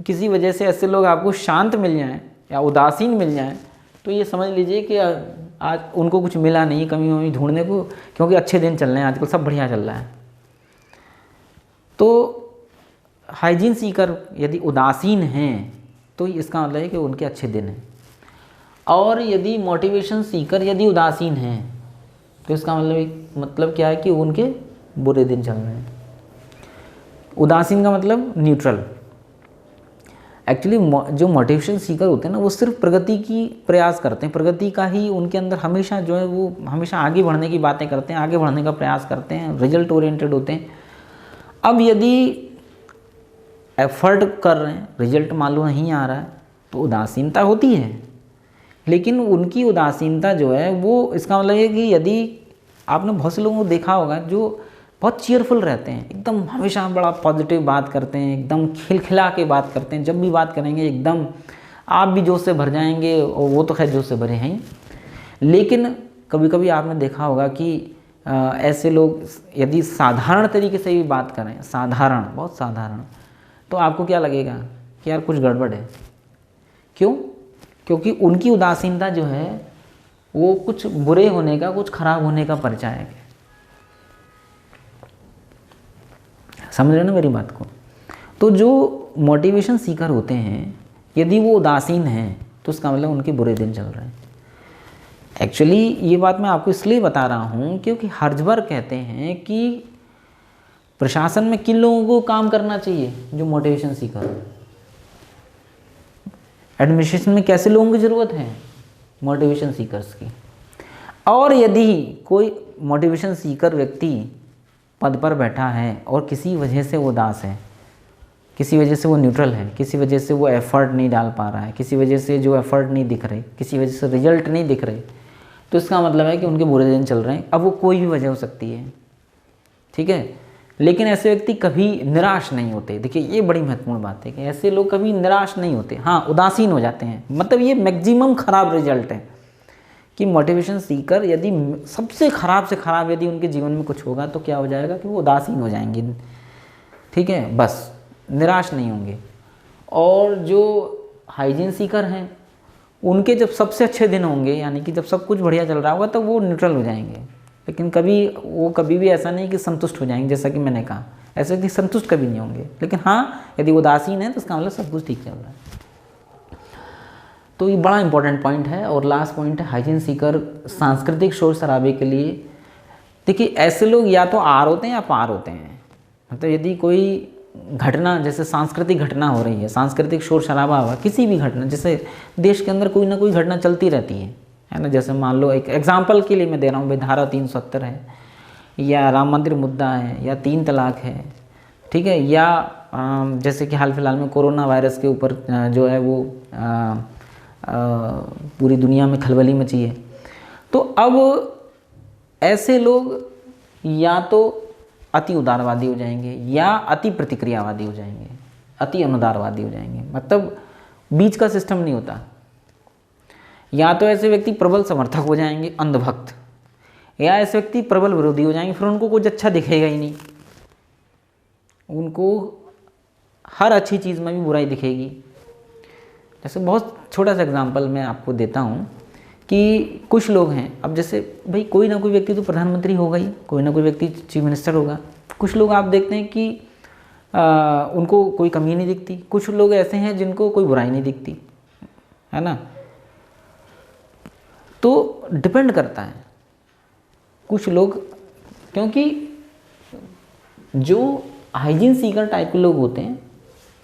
किसी वजह से ऐसे लोग आपको शांत मिल जाएं या उदासीन मिल जाएं तो ये समझ लीजिए कि आज उनको कुछ मिला नहीं कमी वमी ढूंढने को, क्योंकि अच्छे दिन चल रहे हैं, आजकल सब बढ़िया चल रहा है। तो हाइजीन सीकर यदि उदासीन हैं तो इसका मतलब है कि उनके अच्छे दिन हैं, और यदि मोटिवेशन सीकर यदि उदासीन हैं तो इसका मतलब क्या है कि उनके बुरे दिन चल रहे हैं। उदासीन का मतलब न्यूट्रल। एक्चुअली जो मोटिवेशन सीकर होते हैं ना वो सिर्फ प्रगति की प्रयास करते हैं, प्रगति का ही उनके अंदर हमेशा जो है वो हमेशा आगे बढ़ने की बातें करते हैं, आगे बढ़ने का प्रयास करते हैं, रिजल्ट ओरिएंटेड होते हैं। अब यदि एफर्ट कर रहे हैं, रिजल्ट मालूम नहीं आ रहा है तो उदासीनता होती है, लेकिन उनकी उदासीनता जो है वो इसका मतलब है कि यदि आपने बहुत से लोगों को देखा होगा जो बहुत चीयरफुल रहते हैं, एकदम हमेशा बड़ा पॉजिटिव बात करते हैं, एकदम खिलखिला के बात करते हैं, जब भी बात करेंगे एकदम आप भी जोश से भर जाएंगे, और वो तो खैर जोश से भरे हैं। लेकिन कभी कभी आपने देखा होगा कि ऐसे लोग यदि साधारण तरीके से भी बात करें, साधारण बहुत साधारण, तो आपको क्या लगेगा कि यार कुछ गड़बड़ है। क्यों? क्योंकि उनकी उदासीनता जो है वो कुछ बुरे होने का, कुछ खराब होने का परिचायक है। समझ रहे ना मेरी बात को। तो जो मोटिवेशन सीकर होते हैं यदि वो उदासीन हैं तो उसका मतलब उनके बुरे दिन चल रहे हैं। एक्चुअली ये बात मैं आपको इसलिए बता रहा हूँ क्योंकि हर्जबर्ग कहते हैं कि प्रशासन में किन लोगों को काम करना चाहिए, जो मोटिवेशन सीकर हो। एडमिनिस्ट्रेशन में कैसे लोगों की ज़रूरत है, मोटिवेशन सीकर्स की। और यदि कोई मोटिवेशन सीकर व्यक्ति पद पर बैठा है और किसी वजह से वो उदास है, किसी वजह से वो न्यूट्रल है, किसी वजह से वो एफर्ट नहीं डाल पा रहा है, किसी वजह से जो एफर्ट नहीं दिख रहे, किसी वजह से रिजल्ट नहीं दिख रहे, तो इसका मतलब है कि उनके बुरे दिन चल रहे हैं। अब वो कोई भी वजह हो सकती है, ठीक है। लेकिन ऐसे व्यक्ति कभी निराश नहीं होते। देखिए ये बड़ी महत्वपूर्ण बात है कि ऐसे लोग कभी निराश नहीं होते। हाँ, उदासीन हो जाते हैं, मतलब ये मैक्सिमम खराब रिजल्ट है कि मोटिवेशन सीकर यदि सबसे खराब से खराब यदि उनके जीवन में कुछ होगा तो क्या हो जाएगा कि वो उदासीन हो जाएंगे, ठीक है, बस निराश नहीं होंगे। और जो हाइजीन सीकर हैं उनके जब सबसे अच्छे दिन होंगे, यानी कि जब सब कुछ बढ़िया चल रहा होगा, तब वो न्यूट्रल हो जाएंगे। लेकिन कभी भी ऐसा नहीं कि संतुष्ट हो जाएंगे, जैसा कि मैंने कहा, ऐसे कि संतुष्ट कभी नहीं होंगे। लेकिन हाँ, यदि उदासीन है तो इसका मतलब सब कुछ ठीक चल रहा है। तो ये बड़ा इंपॉर्टेंट पॉइंट है। और लास्ट पॉइंट है, हाइजीन सीकर सांस्कृतिक शोर शराबे के लिए देखिए ऐसे लोग या तो आर होते हैं या पार होते हैं। मतलब यदि कोई घटना, जैसे सांस्कृतिक घटना हो रही है, सांस्कृतिक शोर शराबा हुआ, किसी भी घटना, जैसे देश के अंदर कोई ना कोई घटना चलती रहती है ना। जैसे मान लो एक एग्जाम्पल के लिए मैं दे रहा हूँ भाई, धारा 370 है, या राम मंदिर मुद्दा है, या 3 तलाक है, ठीक है, या जैसे कि हाल फिलहाल में कोरोना वायरस के ऊपर जो है वो पूरी दुनिया में खलबली मची है। तो अब ऐसे लोग या तो अति उदारवादी हो जाएंगे या अति प्रतिक्रियावादी हो जाएंगे, अति अनुदारवादी हो जाएंगे। मतलब बीच का सिस्टम नहीं होता। या तो ऐसे व्यक्ति प्रबल समर्थक हो जाएंगे, अंधभक्त, या ऐसे व्यक्ति प्रबल विरोधी हो जाएंगे, फिर उनको कुछ अच्छा दिखेगा ही नहीं, उनको हर अच्छी चीज़ में भी बुराई दिखेगी। जैसे बहुत छोटा सा एग्जांपल मैं आपको देता हूँ कि कुछ लोग हैं, अब जैसे भाई कोई ना कोई व्यक्ति तो प्रधानमंत्री होगा ही, कोई ना कोई व्यक्ति चीफ मिनिस्टर होगा। कुछ लोग आप देखते हैं कि उनको कोई कमी नहीं दिखती, कुछ लोग ऐसे हैं जिनको कोई बुराई नहीं दिखती, है ना। तो डिपेंड करता है कुछ लोग, क्योंकि जो हाइजीन सीकर टाइप के लोग होते हैं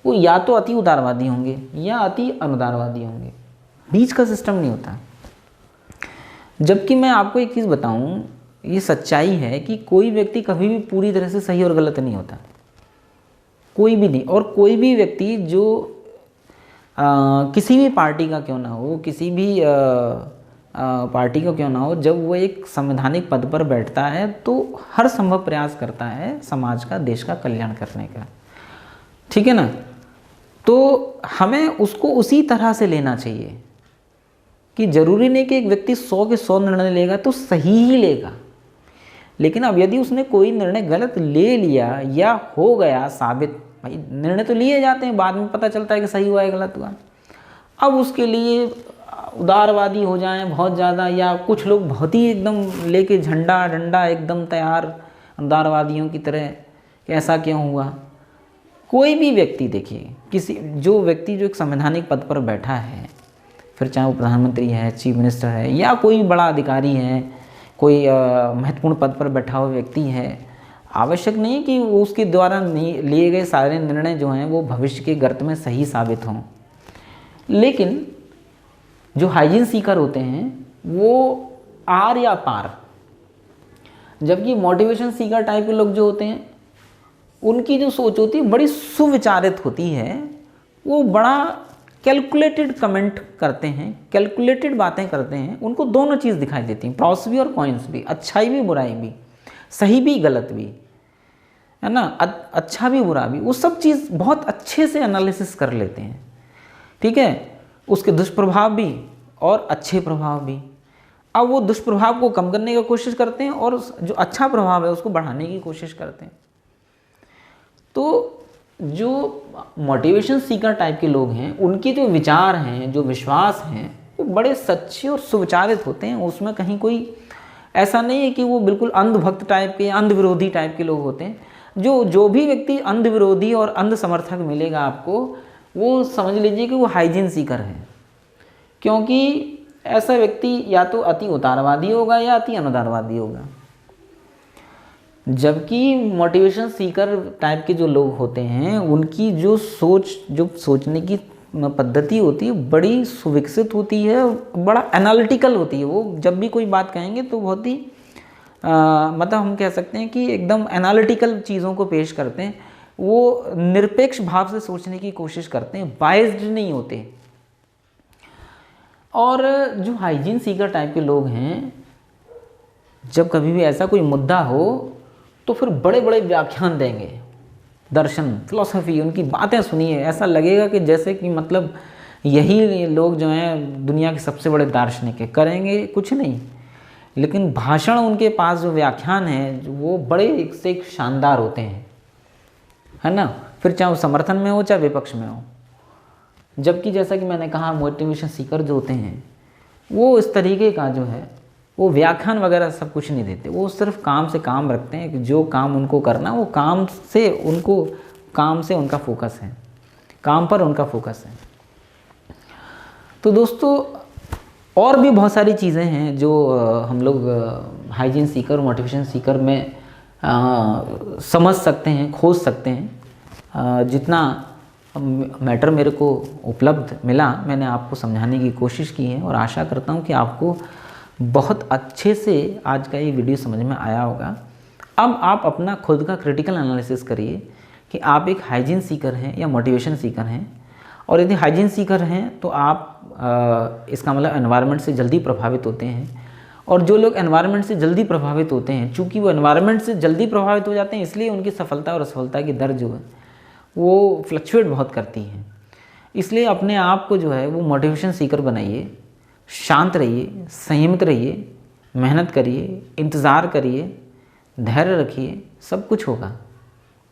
वो या तो अति उदारवादी होंगे या अति अनुदारवादी होंगे, बीच का सिस्टम नहीं होता। जबकि मैं आपको एक चीज़ बताऊं, ये सच्चाई है कि कोई व्यक्ति कभी भी पूरी तरह से सही और गलत नहीं होता, कोई भी नहीं। और कोई भी व्यक्ति जो किसी भी पार्टी का क्यों ना हो, किसी भी पार्टी का क्यों ना हो, जब वो एक संवैधानिक पद पर बैठता है तो हर संभव प्रयास करता है समाज का, देश का कल्याण करने का, ठीक है ना। तो हमें उसको उसी तरह से लेना चाहिए कि जरूरी नहीं कि एक व्यक्ति 100 के 100 निर्णय लेगा तो सही ही लेगा, लेकिन अब यदि उसने कोई निर्णय गलत ले लिया या हो गया साबित, भाई निर्णय तो लिए जाते हैं, बाद में पता चलता है कि सही हुआ है गलत हुआ, अब उसके लिए उदारवादी हो जाएं बहुत ज़्यादा, या कुछ लोग बहुत ही एकदम लेके झंडा डंडा एकदम तैयार उदारवादियों की तरह कि ऐसा क्यों हुआ। कोई भी व्यक्ति देखिए, किसी जो व्यक्ति जो एक संवैधानिक पद पर बैठा है, फिर चाहे वो प्रधानमंत्री है, चीफ मिनिस्टर है, या कोई बड़ा अधिकारी है, कोई महत्वपूर्ण पद पर बैठा हुआ व्यक्ति है, आवश्यक नहीं कि वो उसके द्वारा लिए गए सारे निर्णय जो हैं वो भविष्य के गर्त में सही साबित हों। लेकिन जो हाइजीन सीकर होते हैं वो आर या पार, जबकि मोटिवेशन सीकर टाइप के लोग जो होते हैं उनकी जो सोच होती है बड़ी सुविचारित होती है, वो बड़ा कैलकुलेटेड कमेंट करते हैं, कैलकुलेटेड बातें करते हैं। उनको दोनों चीज़ दिखाई देती हैं, प्रॉस भी और कॉइन्स भी, अच्छाई भी बुराई भी, सही भी गलत भी, है ना, अच्छा भी बुरा भी, वो सब चीज़ बहुत अच्छे से एनालिसिस कर लेते हैं, ठीक है। उसके दुष्प्रभाव भी और अच्छे प्रभाव भी। अब वो दुष्प्रभाव को कम करने की कोशिश करते हैं और जो अच्छा प्रभाव है उसको बढ़ाने की कोशिश करते हैं। तो जो मोटिवेशन सीकर टाइप के लोग हैं उनके जो विचार हैं, जो विश्वास हैं, वो बड़े सच्चे और सुविचारित होते हैं। उसमें कहीं कोई ऐसा नहीं है कि वो बिल्कुल अंधभक्त टाइप के, अंध विरोधी टाइप के लोग होते हैं। जो भी व्यक्ति अंध विरोधी और अंध समर्थक मिलेगा आपको, वो समझ लीजिए कि वो हाइजीन सीकर है, क्योंकि ऐसा व्यक्ति या तो अति उदारवादी होगा या अति अनुदारवादी होगा। जबकि मोटिवेशन सीकर टाइप के जो लोग होते हैं उनकी जो सोचने की पद्धति होती है बड़ी सुविकसित होती है, बड़ा एनालिटिकल होती है। वो जब भी कोई बात कहेंगे तो बहुत ही मतलब हम कह सकते हैं कि एकदम एनालिटिकल चीज़ों को पेश करते हैं। वो निरपेक्ष भाव से सोचने की कोशिश करते हैं, बायस्ड नहीं होते। और जो हाइजीन सीकर टाइप के लोग हैं, जब कभी भी ऐसा कोई मुद्दा हो तो फिर बड़े बड़े व्याख्यान देंगे, दर्शन, फिलॉसफी, उनकी बातें सुनिए, ऐसा लगेगा कि जैसे कि मतलब यही लोग जो हैं दुनिया के सबसे बड़े दार्शनिक है। करेंगे कुछ नहीं, लेकिन भाषण उनके पास जो व्याख्यान है वो बड़े एक से एक शानदार होते हैं, है ना। फिर चाहे वो समर्थन में हो चाहे विपक्ष में हो। जबकि जैसा कि मैंने कहा, मोटिवेशन सीकर जो होते हैं वो इस तरीके का जो है वो व्याख्यान वगैरह सब कुछ नहीं देते। वो सिर्फ काम से काम रखते हैं कि जो काम उनको करना वो काम से उनका फोकस है, काम पर उनका फोकस है। तो दोस्तों और भी बहुत सारी चीज़ें हैं जो हम लोग हाइजीन सीकर, मोटिवेशन सीकर में समझ सकते हैं, खोज सकते हैं। जितना मैटर मेरे को उपलब्ध मिला मैंने आपको समझाने की कोशिश की है, और आशा करता हूँ कि आपको बहुत अच्छे से आज का ये वीडियो समझ में आया होगा। अब आप अपना खुद का क्रिटिकल एनालिसिस करिए कि आप एक हाइजीन सीकर हैं या मोटिवेशन सीकर हैं। और यदि हाइजीन सीकर हैं तो आप इसका मतलब एनवायरनमेंट से जल्दी प्रभावित होते हैं। और जो लोग एनवायरनमेंट से जल्दी प्रभावित होते हैं, चूँकि वो एनवायरनमेंट से जल्दी प्रभावित हो जाते हैं, इसलिए उनकी सफलता और असफलता की दर जो है वो फ्लक्चुएट बहुत करती है। इसलिए अपने आप को जो है वो मोटिवेशन सीकर बनाइए, शांत रहिए, संयमित रहिए, मेहनत करिए, इंतज़ार करिए, धैर्य रखिए, सब कुछ होगा।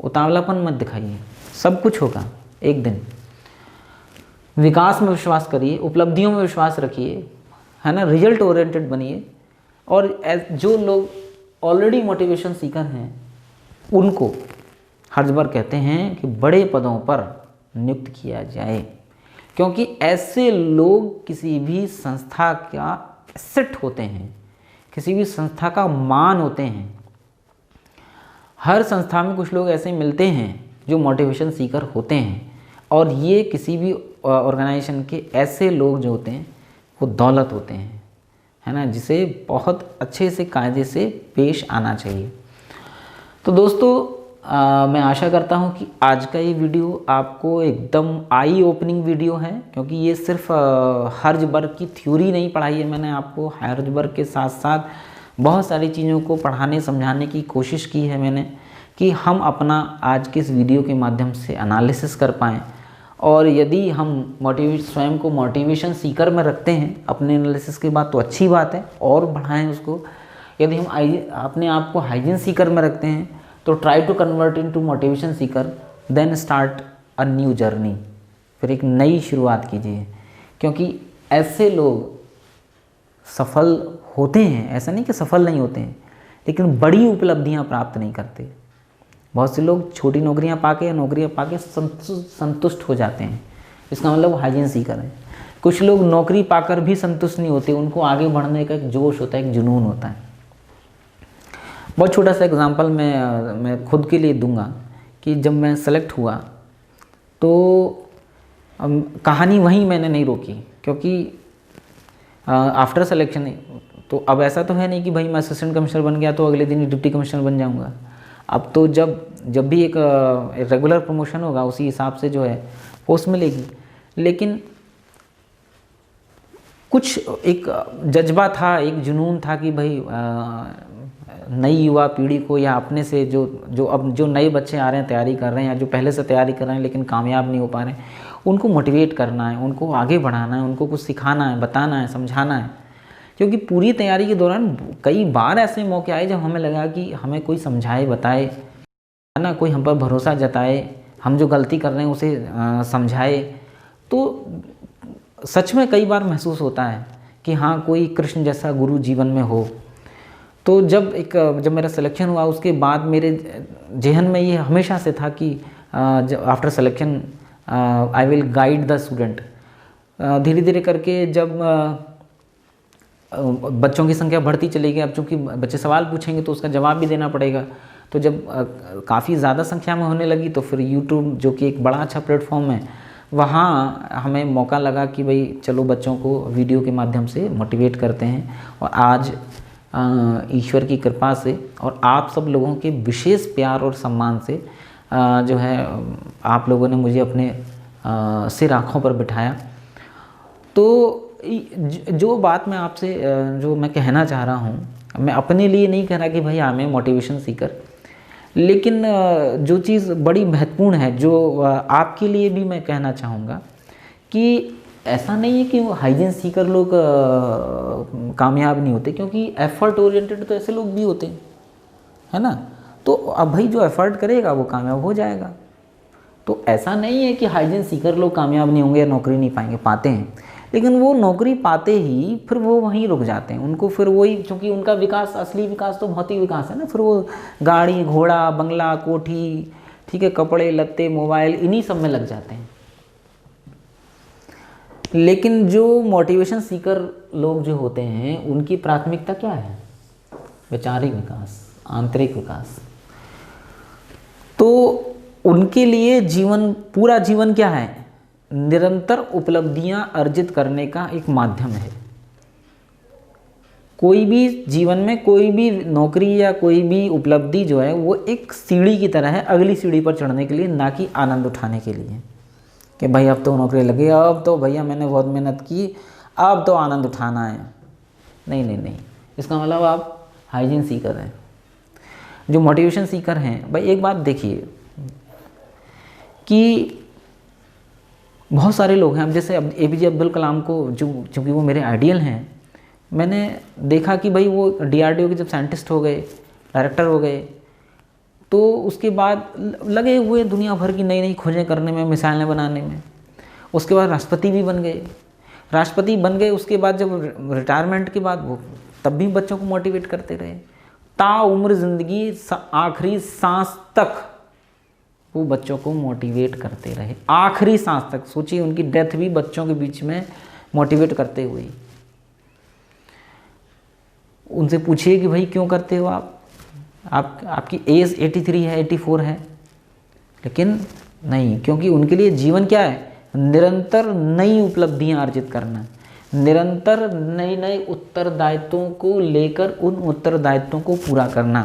उतावलापन मत दिखाइए, सब कुछ होगा एक दिन। विकास में विश्वास करिए, उपलब्धियों में विश्वास रखिए, है ना, रिजल्ट ओरिएंटेड बनिए। और जो लोग ऑलरेडी मोटिवेशन सीकर हैं उनको हर्जबर कहते हैं कि बड़े पदों पर नियुक्त किया जाए, क्योंकि ऐसे लोग किसी भी संस्था का एसेट होते हैं, किसी भी संस्था का मान होते हैं। हर संस्था में कुछ लोग ऐसे मिलते हैं जो मोटिवेशन सीकर होते हैं, और ये किसी भी ऑर्गेनाइजेशन के ऐसे लोग जो होते हैं वो दौलत होते हैं, है ना, जिसे बहुत अच्छे से कायदे से पेश आना चाहिए। तो दोस्तों मैं आशा करता हूँ कि आज का ये वीडियो आपको एकदम आई ओपनिंग वीडियो है, क्योंकि ये सिर्फ हर्जबर्ग की थ्योरी नहीं पढ़ाई है मैंने आपको। हर्जबर्ग के साथ साथ बहुत सारी चीज़ों को पढ़ाने समझाने की कोशिश की है मैंने, कि हम अपना आज के इस वीडियो के माध्यम से एनालिसिस कर पाएँ। और यदि हम स्वयं को मोटिवेशन सीकर में रखते हैं अपने एनालिसिस के बाद तो अच्छी बात है, और बढ़ाएं उसको। यदि हम अपने आप को हाइजीन सीकर में रखते हैं तो try to convert into motivation seeker, then start a new journey. फिर एक नई शुरुआत कीजिए, क्योंकि ऐसे लोग सफल होते हैं। ऐसा नहीं कि सफल नहीं होते हैं, लेकिन बड़ी उपलब्धियां प्राप्त नहीं करते। बहुत से लोग छोटी नौकरियां पाके या नौकरियां पाके संतुष्ट हो जाते हैं, इसका मतलब वो हाइजीन सीकर है। कुछ लोग नौकरी पाकर भी संतुष्ट नहीं होते, उनको आगे बढ़ने का एक जोश होता है, एक जुनून होता है। बहुत छोटा सा एग्जांपल मैं खुद के लिए दूंगा कि जब मैं सेलेक्ट हुआ तो कहानी वहीं मैंने नहीं रोकी, क्योंकि आफ्टर सिलेक्शन तो अब ऐसा तो है नहीं कि भाई मैं असिस्टेंट कमिश्नर बन गया तो अगले दिन ही डिप्टी कमिश्नर बन जाऊंगा। अब तो जब भी एक रेगुलर प्रमोशन होगा उसी हिसाब से जो है पोस्ट मिलेगी। लेकिन कुछ एक जज्बा था, एक जुनून था कि भाई नई युवा पीढ़ी को, या अपने से जो नए बच्चे आ रहे हैं, तैयारी कर रहे हैं, या जो पहले से तैयारी कर रहे हैं लेकिन कामयाब नहीं हो पा रहे हैं, उनको मोटिवेट करना है, उनको आगे बढ़ाना है, उनको कुछ सिखाना है, बताना है, समझाना है। क्योंकि पूरी तैयारी के दौरान कई बार ऐसे मौके आए जब हमें लगा कि हमें कोई समझाए, बताए, है ना, कोई हम पर भरोसा जताए, हम जो गलती कर रहे हैं उसे समझाए। तो सच में कई बार महसूस होता है कि हाँ, कोई कृष्ण जैसा गुरु जीवन में हो। तो जब मेरा सिलेक्शन हुआ उसके बाद मेरे जहन में ये हमेशा से था कि after selection I will guide the student. धीरे धीरे करके जब बच्चों की संख्या बढ़ती चली गई, अब चूँकि बच्चे सवाल पूछेंगे तो उसका जवाब भी देना पड़ेगा, तो जब काफ़ी ज़्यादा संख्या में होने लगी तो फिर यूट्यूब, जो कि एक बड़ा अच्छा प्लेटफॉर्म है, वहाँ हमें मौका लगा कि भाई चलो बच्चों को वीडियो के माध्यम से मोटिवेट करते हैं। और आज ईश्वर की कृपा से और आप सब लोगों के विशेष प्यार और सम्मान से जो है आप लोगों ने मुझे अपने सिर आँखों पर बिठाया। तो जो बात मैं आपसे जो मैं कहना चाह रहा हूँ, मैं अपने लिए नहीं कह रहा कि भाई मैं मोटिवेशन सीकर, लेकिन जो चीज़ बड़ी महत्वपूर्ण है जो आपके लिए भी मैं कहना चाहूँगा कि ऐसा नहीं है कि वो हाइजीन सीकर लोग कामयाब नहीं होते, क्योंकि एफर्ट ओरिएंटेड तो ऐसे लोग भी होते हैं, है ना। तो अब भाई जो एफर्ट करेगा वो कामयाब हो जाएगा। तो ऐसा नहीं है कि हाइजीन सीकर लोग कामयाब नहीं होंगे या नौकरी नहीं पाएंगे, पाते हैं, लेकिन वो नौकरी पाते ही फिर वो वहीं रुक जाते हैं। उनको फिर वही, क्योंकि उनका विकास, असली विकास तो भौतिक विकास है ना, फिर वो गाड़ी घोड़ा बंगला कोठी, ठीक है, कपड़े लत्ते मोबाइल, इन्हीं सब में लग जाते हैं। लेकिन जो मोटिवेशन सीकर लोग जो होते हैं उनकी प्राथमिकता क्या है? वैचारिक विकास, आंतरिक विकास। तो उनके लिए जीवन, पूरा जीवन क्या है? निरंतर उपलब्धियां अर्जित करने का एक माध्यम है। कोई भी जीवन में कोई भी नौकरी या कोई भी उपलब्धि जो है वो एक सीढ़ी की तरह है, अगली सीढ़ी पर चढ़ने के लिए, ना कि आनंद उठाने के लिए कि भाई अब तो नौकरी लगी, अब तो भैया मैंने बहुत मेहनत की, अब तो आनंद उठाना है। नहीं नहीं नहीं, इसका मतलब आप हाइजीन सीकर हैं। जो मोटिवेशन सीकर हैं, भाई एक बात देखिए कि बहुत सारे लोग हैं, अब जैसे अब APJ अब्दुल कलाम को, जो चूँकि वो मेरे आइडियल हैं, मैंने देखा कि भाई वो DRDO के जब साइंटिस्ट हो गए, डायरेक्टर हो गए, तो उसके बाद लगे हुए दुनिया भर की नई नई खोजें करने में, मिसाइलें बनाने में। उसके बाद राष्ट्रपति भी बन गए। राष्ट्रपति बन गए उसके बाद जब रिटायरमेंट के बाद वो तब भी बच्चों को मोटिवेट करते रहे, ताउम्र ज़िंदगी आखिरी सांस तक वो बच्चों को मोटिवेट करते रहे, आखिरी सांस तक। सोचिए उनकी डेथ भी बच्चों के बीच में मोटिवेट करते हुए। उनसे पूछिए कि भाई क्यों करते हो आपकी एज 83 है, 84 है, लेकिन नहीं, क्योंकि उनके लिए जीवन क्या है? निरंतर नई उपलब्धियां अर्जित करना, निरंतर नए नए उत्तरदायित्वों को लेकर उन उत्तरदायित्वों को पूरा करना।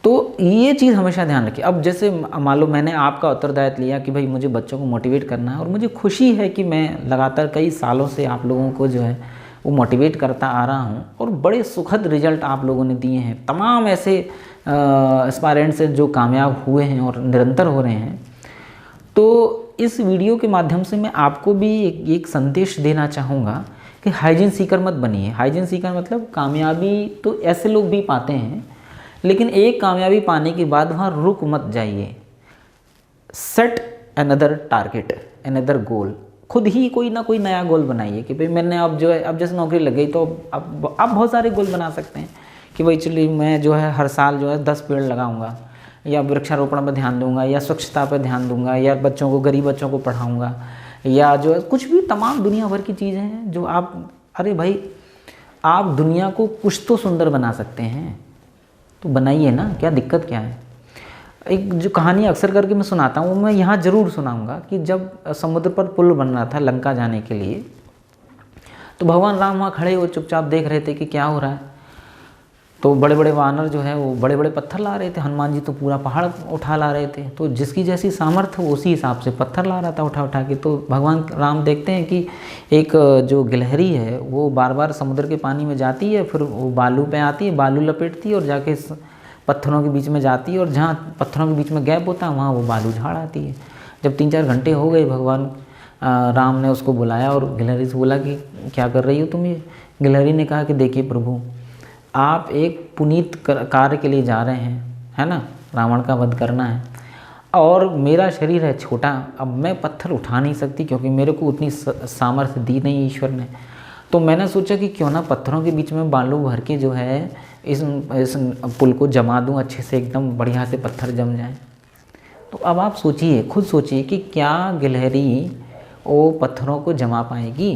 तो ये चीज़ हमेशा ध्यान रखिए। अब जैसे मान लो मैंने आपका उत्तरदायित्व लिया कि भाई मुझे बच्चों को मोटिवेट करना है, और मुझे खुशी है कि मैं लगातार कई सालों से आप लोगों को जो है वो मोटिवेट करता आ रहा हूँ, और बड़े सुखद रिजल्ट आप लोगों ने दिए हैं। तमाम ऐसे एस्पायरेंट्स हैं जो कामयाब हुए हैं और निरंतर हो रहे हैं। तो इस वीडियो के माध्यम से मैं आपको भी एक संदेश देना चाहूँगा कि हाइजीन सीकर मत बनिए। हाइजीन सीकर मतलब कामयाबी तो ऐसे लोग भी पाते हैं, लेकिन एक कामयाबी पाने के बाद वहाँ रुक मत जाइए। सेट अनदर टारगेट, अनदर गोल। खुद ही कोई ना कोई नया गोल बनाइए कि भाई मैंने अब जो है, अब जैसे नौकरी लग गई तो अब आप बहुत सारे गोल बना सकते हैं कि भाई चलिए मैं जो है हर साल जो है 10 पेड़ लगाऊंगा, या वृक्षारोपण पर ध्यान दूंगा, या स्वच्छता पर ध्यान दूंगा, या बच्चों को, गरीब बच्चों को पढ़ाऊंगा, या जो है कुछ भी तमाम दुनिया भर की चीज़ें हैं जो आप, अरे भाई आप दुनिया को कुछ तो सुंदर बना सकते हैं, तो बनाइए ना, क्या दिक्कत क्या है। एक जो कहानी अक्सर करके मैं सुनाता हूँ, मैं यहाँ ज़रूर सुनाऊंगा कि जब समुद्र पर पुल बन रहा था लंका जाने के लिए, तो भगवान राम वहाँ खड़े हो चुपचाप देख रहे थे कि क्या हो रहा है। तो बड़े बड़े वानर जो है वो बड़े बड़े पत्थर ला रहे थे, हनुमान जी तो पूरा पहाड़ उठा ला रहे थे। तो जिसकी जैसी सामर्थ्य वो उसी हिसाब से पत्थर ला रहा था उठा उठा के। तो भगवान राम देखते हैं कि एक जो गिलहरी है वो बार बार समुद्र के पानी में जाती है, फिर वो बालू पे आती है, बालू लपेटती है और जाके पत्थरों के बीच में जाती है, और जहाँ पत्थरों के बीच में गैप होता है वहाँ वो बालू झाड़ आती है। जब 3-4 घंटे हो गए, भगवान राम ने उसको बुलाया और गिलहरी से बोला कि क्या कर रही हो तुम ये। गिलहरी ने कहा कि देखिए प्रभु, आप एक पुनीत कार्य के लिए जा रहे हैं, है ना, रावण का वध करना है, और मेरा शरीर है छोटा, अब मैं पत्थर उठा नहीं सकती क्योंकि मेरे को उतनी सामर्थ्य दी नहीं ईश्वर ने। तो मैंने सोचा कि क्यों ना पत्थरों के बीच में बालू भर के जो है इस पुल को जमा दूं अच्छे से, एकदम बढ़िया से पत्थर जम जाए। तो अब आप सोचिए, खुद सोचिए कि क्या गिलहरी वो पत्थरों को जमा पाएगी?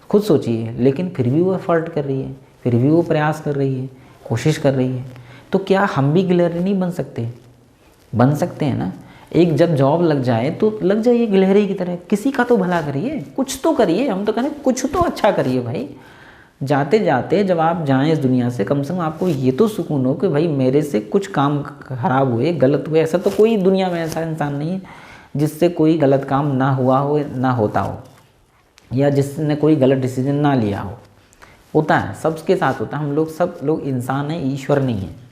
खुद सोचिए। लेकिन फिर भी वो एफर्ट कर रही है, फिर भी वो प्रयास कर रही है, कोशिश कर रही है। तो क्या हम भी गिलहरी नहीं बन सकते? बन सकते हैं ना। एक जब जॉब लग जाए तो लग जाइए गिलहरी की तरह, किसी का तो भला करिए, कुछ तो करिए। हम तो कहें कुछ तो अच्छा करिए भाई। जाते जाते जब आप जाएं इस दुनिया से, कम से कम आपको ये तो सुकून हो कि भाई मेरे से कुछ काम खराब हुए, गलत हुए। ऐसा तो कोई दुनिया में ऐसा इंसान नहीं है जिससे कोई गलत काम ना हुआ हो, ना होता हो, या जिसने कोई गलत डिसीजन ना लिया हो। होता है, सबके साथ होता है। हम लोग सब लोग इंसान हैं, ईश्वर नहीं है।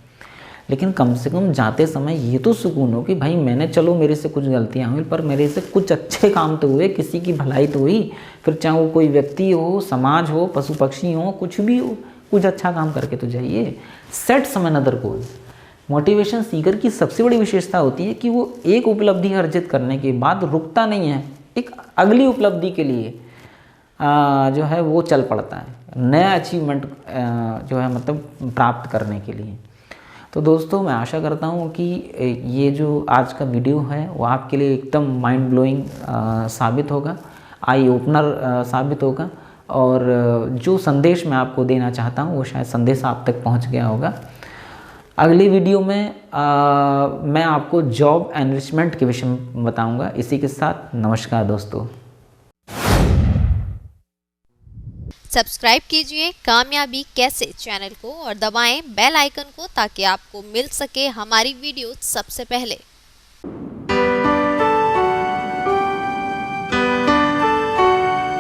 लेकिन कम से कम जाते समय ये तो सुकून हो कि भाई मैंने, चलो मेरे से कुछ गलतियाँ हुई पर मेरे से कुछ अच्छे काम तो हुए, किसी की भलाई तो हुई। फिर चाहे वो कोई व्यक्ति हो, समाज हो, पशु पक्षी हो, कुछ भी हो, कुछ अच्छा काम करके तो जाइए। सेट सम अनदर गोल। मोटिवेशन सीकर की सबसे बड़ी विशेषता होती है कि वो एक उपलब्धि अर्जित करने के बाद रुकता नहीं है, एक अगली उपलब्धि के लिए जो है वो चल पड़ता है, नया अचीवमेंट जो है मतलब प्राप्त करने के लिए। तो दोस्तों मैं आशा करता हूँ कि ये जो आज का वीडियो है वो आपके लिए एकदम माइंड ब्लोइंग साबित होगा, आई ओपनर साबित होगा, और जो संदेश मैं आपको देना चाहता हूँ वो शायद संदेश आप तक पहुँच गया होगा। अगली वीडियो में मैं आपको जॉब एनरिचमेंट के विषय में बताऊँगा। इसी के साथ नमस्कार दोस्तों। सब्सक्राइब कीजिए कामयाबी कैसे चैनल को और दबाएं बेल आइकन को ताकि आपको मिल सके हमारी वीडियो सबसे पहले।